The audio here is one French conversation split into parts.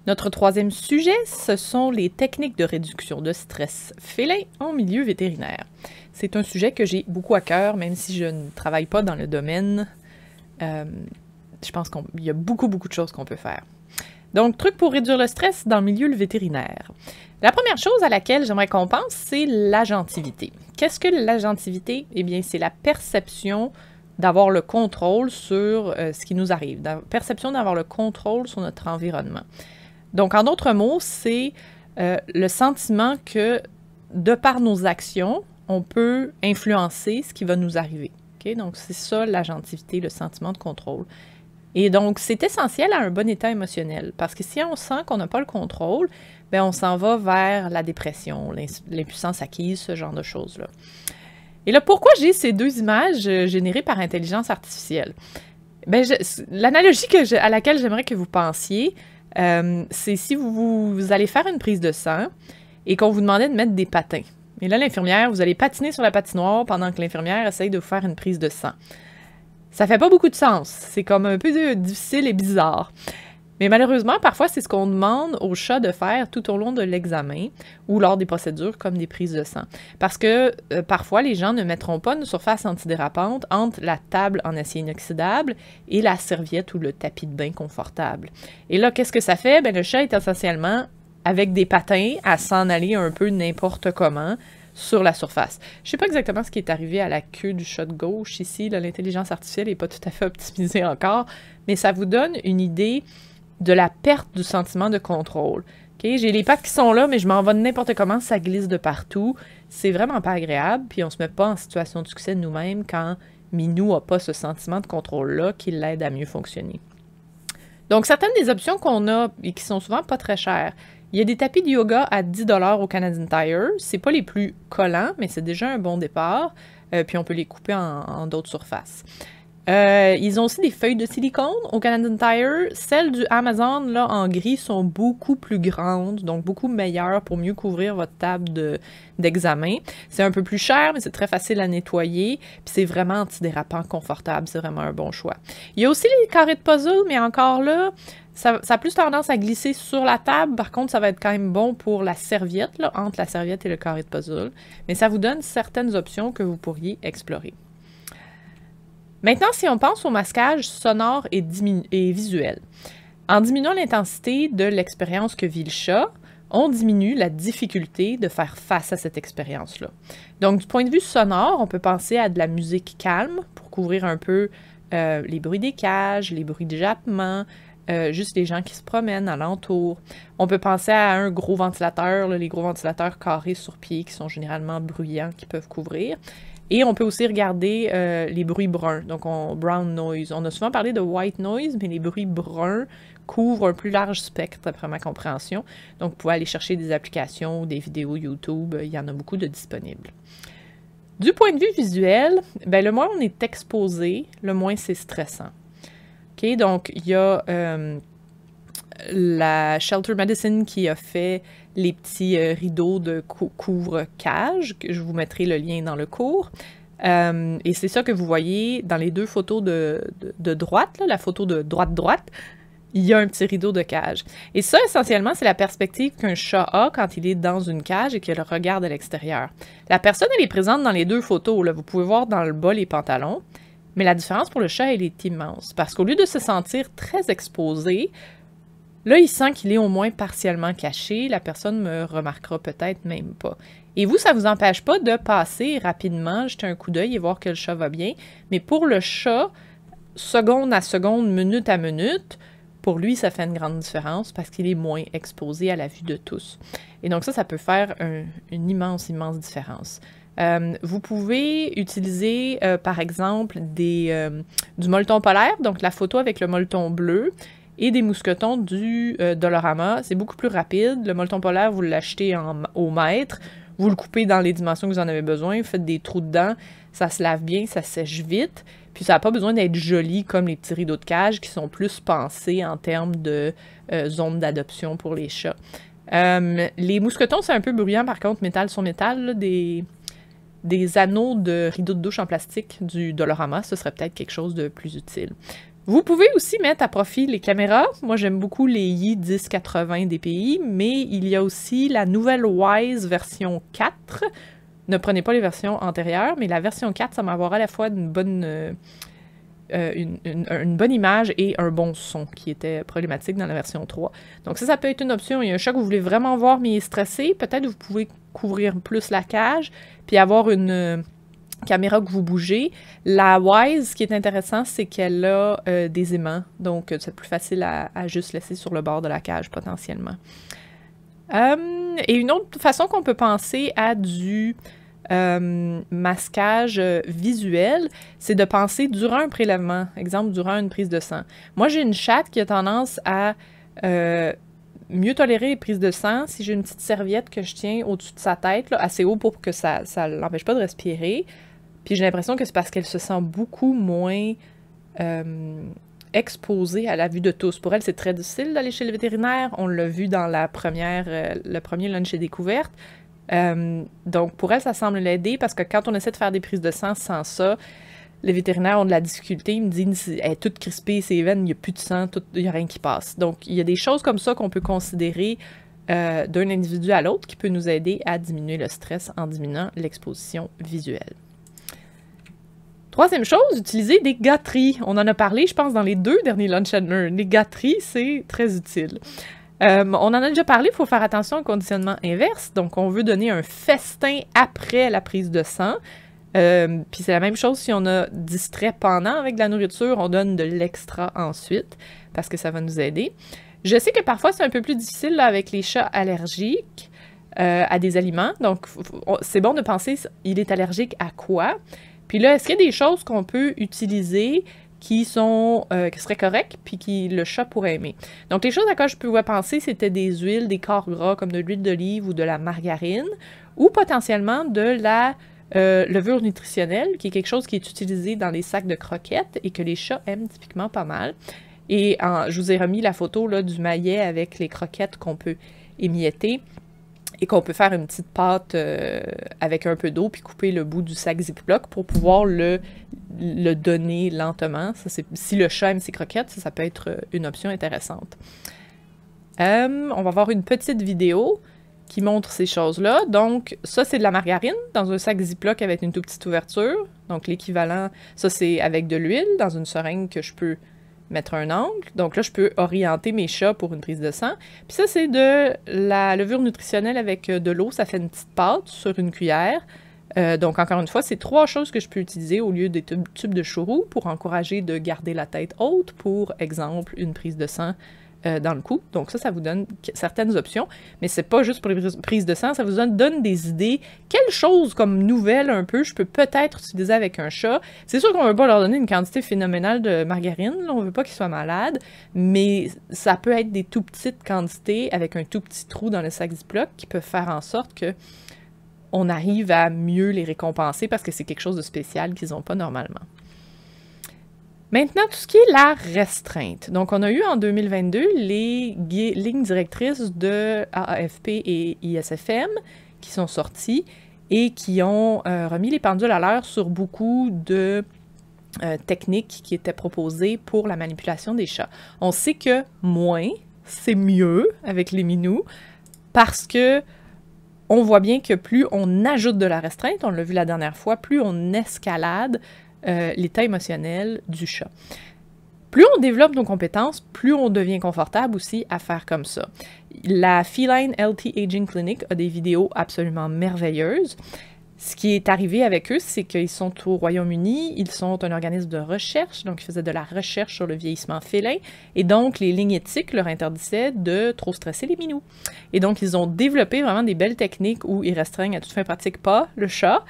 Notre troisième sujet, ce sont les techniques de réduction de stress félin en milieu vétérinaire. C'est un sujet que j'ai beaucoup à cœur, même si je ne travaille pas dans le domaine. Je pense qu'il y a beaucoup de choses qu'on peut faire. Donc, trucs pour réduire le stress dans le milieu vétérinaire. La première chose à laquelle j'aimerais qu'on pense, c'est l'agentivité. Qu'est-ce que l'agentivité? Eh bien, c'est la perception d'avoir le contrôle sur ce qui nous arrive, la perception d'avoir le contrôle sur notre environnement. Donc, en d'autres mots, c'est le sentiment que, de par nos actions, on peut influencer ce qui va nous arriver. Okay? Donc, c'est ça l'agentivité, le sentiment de contrôle. Et donc, c'est essentiel à un bon état émotionnel, parce que si on sent qu'on n'a pas le contrôle, bien, on s'en va vers la dépression, l'impuissance acquise, ce genre de choses-là. Et là, pourquoi j'ai ces deux images générées par intelligence artificielle? L'analogie à laquelle j'aimerais que vous pensiez, c'est si vous allez faire une prise de sang et qu'on vous demandait de mettre des patins. Et là, l'infirmière, vous allez patiner sur la patinoire pendant que l'infirmière essaye de vous faire une prise de sang. Ça fait pas beaucoup de sens. C'est comme un peu difficile et bizarre. Mais malheureusement, parfois, c'est ce qu'on demande aux chats de faire tout au long de l'examen ou lors des procédures comme des prises de sang. Parce que parfois, les gens ne mettront pas une surface antidérapante entre la table en acier inoxydable et la serviette ou le tapis de bain confortable. Et là, qu'est-ce que ça fait? Bien, le chat est essentiellement avec des patins à s'en aller un peu n'importe comment sur la surface. Je ne sais pas exactement ce qui est arrivé à la queue du chat de gauche ici. L'intelligence artificielle n'est pas tout à fait optimisée encore, mais ça vous donne une idée de la perte du sentiment de contrôle. Okay? J'ai les pattes qui sont là, mais je m'en vais n'importe comment, ça glisse de partout. C'est vraiment pas agréable, puis on se met pas en situation de succès nous-mêmes quand Minou n'a pas ce sentiment de contrôle-là qui l'aide à mieux fonctionner. Donc, certaines des options qu'on a et qui sont souvent pas très chères. Il y a des tapis de yoga à 10 $ au Canadian Tire. C'est pas les plus collants, mais c'est déjà un bon départ. Puis on peut les couper en d'autres surfaces. Ils ont aussi des feuilles de silicone au Canadian Tire. Celles du Amazon, là, en gris, sont beaucoup plus grandes, donc beaucoup meilleures pour mieux couvrir votre table d'examen. C'est un peu plus cher, mais c'est très facile à nettoyer. Puis c'est vraiment antidérapant, confortable. C'est vraiment un bon choix. Il y a aussi les carrés de puzzle, mais encore là, ça a plus tendance à glisser sur la table. Par contre, ça va être quand même bon pour la serviette, là, entre la serviette et le carré de puzzle. Mais ça vous donne certaines options que vous pourriez explorer. Maintenant, si on pense au masquage sonore et visuel, en diminuant l'intensité de l'expérience que vit le chat, on diminue la difficulté de faire face à cette expérience-là. Donc, du point de vue sonore, on peut penser à de la musique calme pour couvrir un peu les bruits des cages, les bruits de jappement, juste les gens qui se promènent alentour. On peut penser à un gros ventilateur, là, les gros ventilateurs carrés sur pied qui sont généralement bruyants, qui peuvent couvrir. Et on peut aussi regarder les bruits bruns, donc brown noise. On a souvent parlé de white noise, mais les bruits bruns couvrent un plus large spectre, après ma compréhension. Donc, vous pouvez aller chercher des applications, des vidéos YouTube, il y en a beaucoup de disponibles. Du point de vue visuel, ben, le moins on est exposé, le moins c'est stressant. Okay? Donc, il y a la Shelter Medicine qui a fait les petits rideaux de couvre-cage, que je vous mettrai le lien dans le cours. Et c'est ça que vous voyez dans les deux photos de droite, là, la photo de droite-droite, il y a un petit rideau de cage. Et ça, essentiellement, c'est la perspective qu'un chat a quand il est dans une cage et qu'il regarde à l'extérieur. La personne, elle est présente dans les deux photos. Là. Vous pouvez voir dans le bas les pantalons. Mais la différence pour le chat, elle est immense. Parce qu'au lieu de se sentir très exposé, là, il sent qu'il est au moins partiellement caché. La personne me remarquera peut-être même pas. Et vous, ça ne vous empêche pas de passer rapidement, jeter un coup d'œil et voir que le chat va bien. Mais pour le chat, seconde à seconde, minute à minute, pour lui, ça fait une grande différence parce qu'il est moins exposé à la vue de tous. Et donc ça peut faire une immense différence. Vous pouvez utiliser, par exemple, du molleton polaire, donc la photo avec le molleton bleu, et des mousquetons du Dollarama. C'est beaucoup plus rapide. Le molleton polaire, vous l'achetez au mètre, vous le coupez dans les dimensions que vous en avez besoin, vous faites des trous dedans, ça se lave bien, ça sèche vite, puis ça n'a pas besoin d'être joli comme les petits rideaux de cage qui sont plus pensés en termes de zone d'adoption pour les chats. Les mousquetons, c'est un peu bruyant par contre, métal sur métal, là, des anneaux de rideaux de douche en plastique du Dollarama, ce serait peut-être quelque chose de plus utile. Vous pouvez aussi mettre à profit les caméras. Moi, j'aime beaucoup les Yi 1080 DPI, mais il y a aussi la nouvelle Wyze version 4. Ne prenez pas les versions antérieures, mais la version 4, ça va avoir à la fois une bonne image et un bon son qui était problématique dans la version 3. Donc ça peut être une option. Il y a un chat que vous voulez vraiment voir mais il est stressé. Peut-être vous pouvez couvrir plus la cage puis avoir une caméra que vous bougez. La Wyze, ce qui est intéressant, c'est qu'elle a des aimants. Donc c'est plus facile à juste laisser sur le bord de la cage potentiellement. Et une autre façon qu'on peut penser à du masquage visuel, c'est de penser durant un prélèvement, exemple durant une prise de sang. Moi, j'ai une chatte qui a tendance à mieux tolérer les prises de sang si j'ai une petite serviette que je tiens au-dessus de sa tête, là, assez haut pour que ça l'empêche pas de respirer. Puis j'ai l'impression que c'est parce qu'elle se sent beaucoup moins exposée à la vue de tous. Pour elle, c'est très difficile d'aller chez le vétérinaire. On l'a vu dans le premier lunch et découverte. Donc, pour elle, ça semble l'aider parce que quand on essaie de faire des prises de sang sans ça, les vétérinaires ont de la difficulté. Ils me disent elle est toute crispée, ses veines, il n'y a plus de sang, il n'y a rien qui passe. Donc, il y a des choses comme ça qu'on peut considérer d'un individu à l'autre qui peut nous aider à diminuer le stress en diminuant l'exposition visuelle. Troisième chose, utiliser des gâteries. On en a parlé, je pense, dans les 2 derniers Lunch and Learn. Les gâteries, c'est très utile. On en a déjà parlé, il faut faire attention au conditionnement inverse. Donc, on veut donner un festin après la prise de sang. Puis c'est la même chose si on a distrait pendant avec de la nourriture, on donne de l'extra ensuite parce que ça va nous aider. Je sais que parfois, c'est un peu plus difficile là, avec les chats allergiques à des aliments. Donc, c'est bon de penser, il est allergique à quoi? Puis là, est-ce qu'il y a des choses qu'on peut utiliser qui seraient correctes, puis que le chat pourrait aimer? Donc, les choses à quoi je pouvais penser, c'était des huiles, des corps gras, comme de l'huile d'olive ou de la margarine, ou potentiellement de la levure nutritionnelle, qui est quelque chose qui est utilisé dans les sacs de croquettes et que les chats aiment typiquement pas mal. Et je vous ai remis la photo là, du maillet avec les croquettes qu'on peut émietter. Et qu'on peut faire une petite pâte avec un peu d'eau, puis couper le bout du sac Ziploc pour pouvoir le donner lentement. Ça, si le chat aime ses croquettes, ça peut être une option intéressante. On va voir une petite vidéo qui montre ces choses-là. Donc, ça, c'est de la margarine dans un sac Ziploc avec une toute petite ouverture. Donc, l'équivalent, ça, c'est avec de l'huile dans une seringue que je peux mettre un angle. Donc là, je peux orienter mes chats pour une prise de sang. Puis ça, c'est de la levure nutritionnelle avec de l'eau. Ça fait une petite pâte sur une cuillère. Donc, encore une fois, c'est 3 choses que je peux utiliser au lieu des tubes de chouroux pour encourager de garder la tête haute, pour exemple, une prise de sang dans le cou. Donc ça vous donne certaines options, mais c'est pas juste pour les prises de sang, ça vous donne des idées. Quelle chose comme nouvelle un peu, je peux peut-être utiliser avec un chat. C'est sûr qu'on veut pas leur donner une quantité phénoménale de margarine, là, on veut pas qu'ils soient malades, mais ça peut être des tout petites quantités avec un tout petit trou dans le sac Ziploc qui peuvent faire en sorte que on arrive à mieux les récompenser parce que c'est quelque chose de spécial qu'ils n'ont pas normalement. Maintenant, tout ce qui est la restreinte. Donc, on a eu en 2022 les lignes directrices de AAFP et ISFM qui sont sorties et qui ont remis les pendules à l'heure sur beaucoup de techniques qui étaient proposées pour la manipulation des chats. On sait que moins, c'est mieux avec les minous parce que on voit bien que plus on ajoute de la restreinte, on l'a vu la dernière fois, plus on escalade l'état émotionnel du chat. Plus on développe nos compétences, plus on devient confortable aussi à faire comme ça. La Feline Healthy Aging Clinic a des vidéos absolument merveilleuses. Ce qui est arrivé avec eux, c'est qu'ils sont au Royaume-Uni, ils sont un organisme de recherche, donc ils faisaient de la recherche sur le vieillissement félin, et donc les lignes éthiques leur interdisaient de trop stresser les minous. Et donc ils ont développé vraiment des belles techniques où ils restreignent à toute fin pratique pas le chat,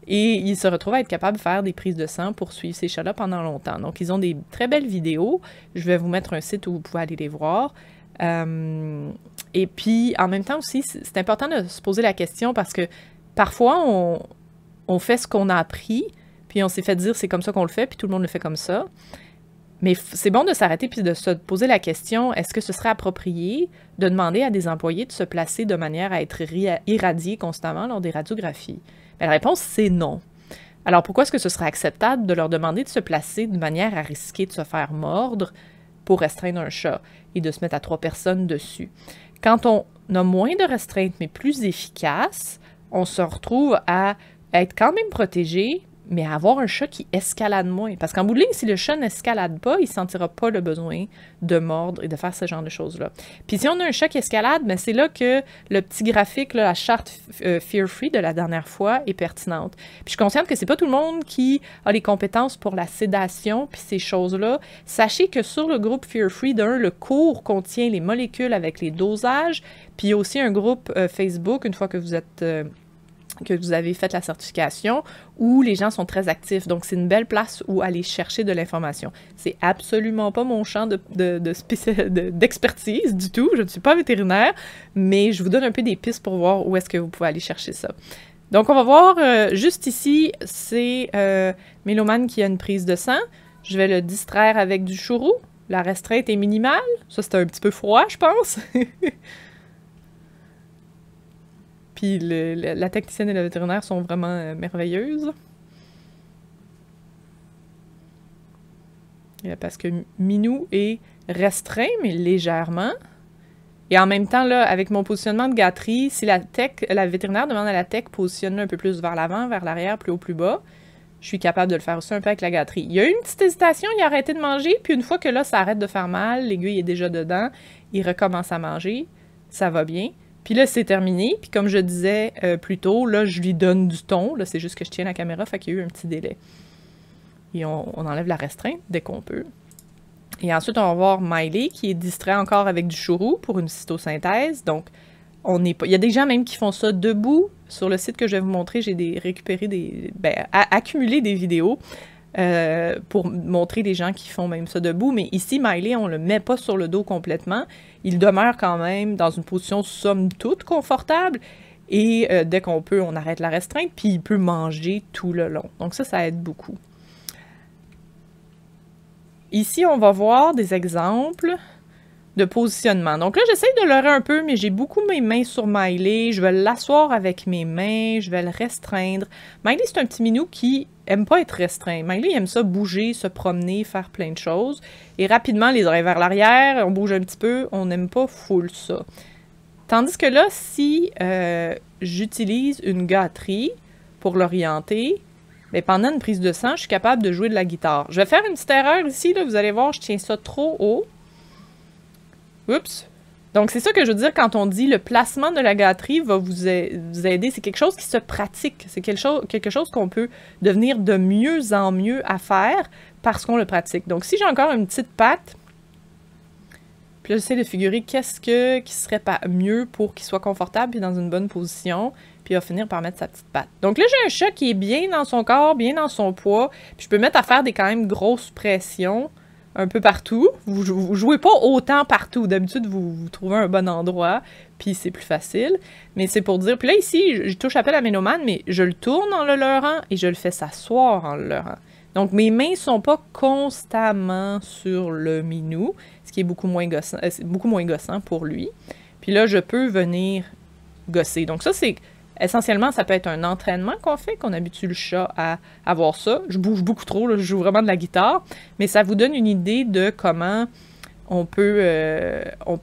et ils se retrouvent à être capables de faire des prises de sang pour suivre ces chats-là pendant longtemps. Donc, ils ont des très belles vidéos. Je vais vous mettre un site où vous pouvez aller les voir. Et puis, en même temps aussi, c'est important de se poser la question parce que parfois, on fait ce qu'on a appris, puis on s'est fait dire c'est comme ça qu'on le fait, puis tout le monde le fait comme ça. Mais c'est bon de s'arrêter puis de se poser la question, est-ce que ce serait approprié de demander à des employés de se placer de manière à être irradiés constamment lors des radiographies? La réponse, c'est non. Alors pourquoi est-ce que ce serait acceptable de leur demander de se placer de manière à risquer de se faire mordre pour restreindre un chat et de se mettre à 3 personnes dessus? Quand on a moins de restreintes mais plus efficaces, on se retrouve à être quand même protégé, mais à avoir un chat qui escalade moins. Parce qu'en bout de ligne, si le chat n'escalade pas, il ne sentira pas le besoin de mordre et de faire ce genre de choses-là. Puis si on a un chat qui escalade, ben c'est là que le petit graphique, là, la charte Fear Free de la dernière fois est pertinente. Puis je suis consciente que c'est pas tout le monde qui a les compétences pour la sédation puis ces choses-là. Sachez que sur le groupe Fear Free, le cours contient les molécules avec les dosages, puis il y a aussi un groupe Facebook, une fois que vous êtes... que vous avez fait la certification, où les gens sont très actifs. Donc, c'est une belle place où aller chercher de l'information. C'est absolument pas mon champ d'expertise du tout. Je ne suis pas vétérinaire, mais je vous donne un peu des pistes pour voir où est-ce que vous pouvez aller chercher ça. Donc, on va voir, juste ici, c'est Mélomane qui a une prise de sang. Je vais le distraire avec du chourou. La restreinte est minimale. Ça, c'est un petit peu froid, je pense. Puis la technicienne et le vétérinaire sont vraiment merveilleuses. Parce que Minou est restreint, mais légèrement. Et en même temps, là, avec mon positionnement de gâterie, si la vétérinaire demande à la tech de positionner un peu plus vers l'avant, vers l'arrière, plus haut, plus bas, je suis capable de le faire aussi un peu avec la gâterie. Il y a eu une petite hésitation, il a arrêté de manger, puis une fois que là, ça arrête de faire mal, l'aiguille est déjà dedans, il recommence à manger, ça va bien. Puis là, c'est terminé. Puis comme je disais plus tôt, là, je lui donne du ton. Là, c'est juste que je tiens la caméra, fait qu'il y a eu un petit délai. Et on enlève la restreinte dès qu'on peut. Et ensuite, on va voir Miley qui est distrait encore avec du chourou pour une cystosynthèse. Donc, il y a des gens même qui font ça debout. Sur le site que je vais vous montrer, j'ai accumulé des vidéos pour montrer des gens qui font même ça debout. Mais ici, Miley, on ne le met pas sur le dos complètement. Il demeure quand même dans une position somme toute confortable. Et dès qu'on peut, on arrête la restreinte. Puis il peut manger tout le long. Donc ça aide beaucoup. Ici, on va voir des exemples de positionnement. Donc là, j'essaie de leurrer un peu, mais j'ai beaucoup mes mains sur Miley. Je vais l'asseoir avec mes mains, je vais le restreindre. Miley, c'est un petit minou qui aime pas être restreint. Miley aime ça bouger, se promener, faire plein de choses. Et rapidement, les oreilles vers l'arrière, on bouge un petit peu, on n'aime pas full ça. Tandis que là, si j'utilise une gâterie pour l'orienter, mais pendant une prise de sang, je suis capable de jouer de la guitare. Je vais faire une petite erreur ici, là, vous allez voir, je tiens ça trop haut. Oups! Donc, c'est ça que je veux dire quand on dit le placement de la gâterie va vous aider. C'est quelque chose qui se pratique. C'est quelque chose qu'on peut devenir de mieux en mieux à faire parce qu'on le pratique. Donc, si j'ai encore une petite patte, puis là, j'essaie de figurer qu'est-ce qui serait mieux pour qu'il soit confortable et dans une bonne position. Puis il va finir par mettre sa petite patte. Donc là, j'ai un chat qui est bien dans son corps, bien dans son poids. Puis je peux mettre à faire des quand même grosses pressions un peu partout. Vous jouez pas autant partout. D'habitude, vous trouvez un bon endroit, puis c'est plus facile. Mais c'est pour dire... Puis là, ici, je touche à peine à Mélomane, mais je le tourne en le leurrant et je le fais s'asseoir en le leurrant. Donc, mes mains sont pas constamment sur le minou, ce qui est beaucoup moins gossant pour lui. Puis là, je peux venir gosser. Donc ça, c'est... Essentiellement, ça peut être un entraînement qu'on fait, qu'on habitue le chat à avoir ça. Je bouge beaucoup trop, là, je joue vraiment de la guitare, mais ça vous donne une idée de comment on peut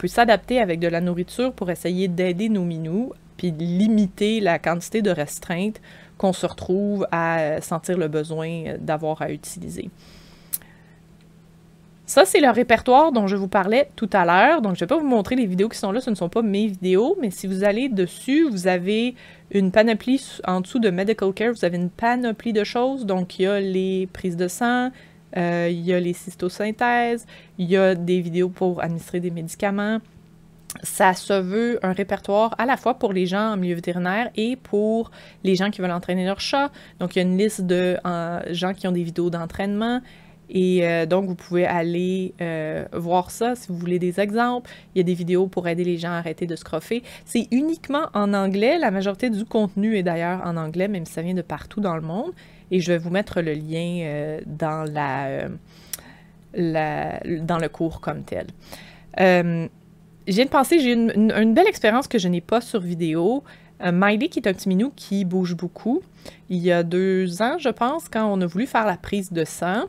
s'adapter avec de la nourriture pour essayer d'aider nos minous, puis limiter la quantité de restreintes qu'on se retrouve à sentir le besoin d'avoir à utiliser. Ça, c'est le répertoire dont je vous parlais tout à l'heure. Donc, je ne vais pas vous montrer les vidéos qui sont là, ce ne sont pas mes vidéos, mais si vous allez dessus, vous avez une panoplie en dessous de Medical Care, vous avez une panoplie de choses. Donc, il y a les prises de sang, il y a les cystosynthèses, il y a des vidéos pour administrer des médicaments. Ça se veut un répertoire à la fois pour les gens en milieu vétérinaire et pour les gens qui veulent entraîner leur chat. Donc, il y a une liste de gens qui ont des vidéos d'entraînement. Et donc, vous pouvez aller voir ça si vous voulez des exemples. Il y a des vidéos pour aider les gens à arrêter de se croffer. C'est uniquement en anglais. La majorité du contenu est d'ailleurs en anglais, même si ça vient de partout dans le monde. Et je vais vous mettre le lien dans le cours comme tel. Je viens de penser, j'ai une belle expérience que je n'ai pas sur vidéo. Miley, qui est un petit minou qui bouge beaucoup. Il y a 2 ans, je pense, quand on a voulu faire la prise de sang,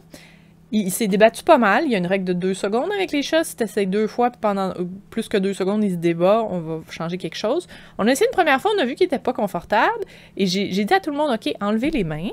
il s'est débattu pas mal. Il y a une règle de 2 secondes avec les chats. Si tu essaies 2 fois, puis pendant plus que 2 secondes, il se débat, on va changer quelque chose. On a essayé une première fois, on a vu qu'il était pas confortable. Et j'ai dit à tout le monde, OK, enlevez les mains.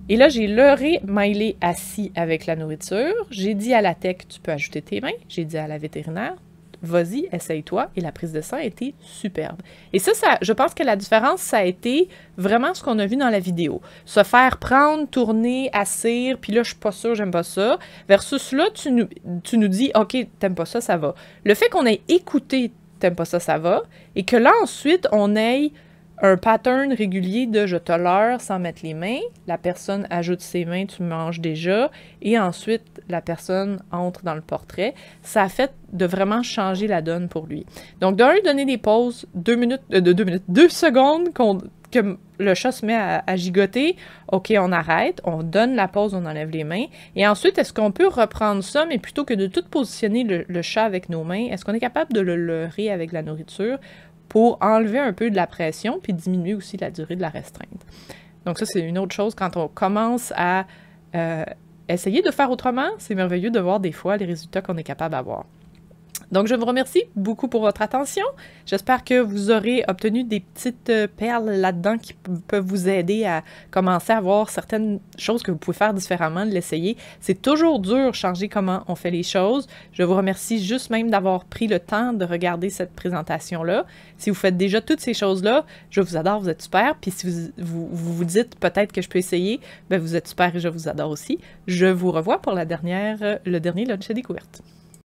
Et là, j'ai leurré Miley assis avec la nourriture. J'ai dit à la tech, tu peux ajouter tes mains. J'ai dit à la vétérinaire, vas-y, essaye-toi. Et la prise de sang a été superbe. Et ça, je pense que la différence, ça a été vraiment ce qu'on a vu dans la vidéo. Se faire prendre, tourner, assir, puis là, je suis pas sûre, j'aime pas ça. Versus là, tu nous dis, OK, t'aimes pas ça, ça va. Le fait qu'on ait écouté, t'aimes pas ça, ça va, et que là, ensuite, on ait un pattern régulier de je te leurre sans mettre les mains, la personne ajoute ses mains, tu manges déjà, et ensuite la personne entre dans le portrait. Ça a fait de vraiment changer la donne pour lui. Donc, donner des pauses, 2 secondes que le chat se met à gigoter. OK, on arrête, on donne la pause, on enlève les mains. Et ensuite, est-ce qu'on peut reprendre ça, mais plutôt que de tout positionner le chat avec nos mains, est-ce qu'on est capable de le leurrer avec la nourriture pour enlever un peu de la pression, puis diminuer aussi la durée de la restreinte. Donc ça, c'est une autre chose quand on commence à essayer de faire autrement. C'est merveilleux de voir des fois les résultats qu'on est capable d'avoir. Donc, je vous remercie beaucoup pour votre attention. J'espère que vous aurez obtenu des petites perles là-dedans qui peuvent vous aider à commencer à voir certaines choses que vous pouvez faire différemment, de l'essayer. C'est toujours dur de changer comment on fait les choses. Je vous remercie juste même d'avoir pris le temps de regarder cette présentation-là. Si vous faites déjà toutes ces choses-là, je vous adore, vous êtes super. Puis si vous dites peut-être que je peux essayer, ben vous êtes super et je vous adore aussi. Je vous revois pour le dernier lunch à découverte.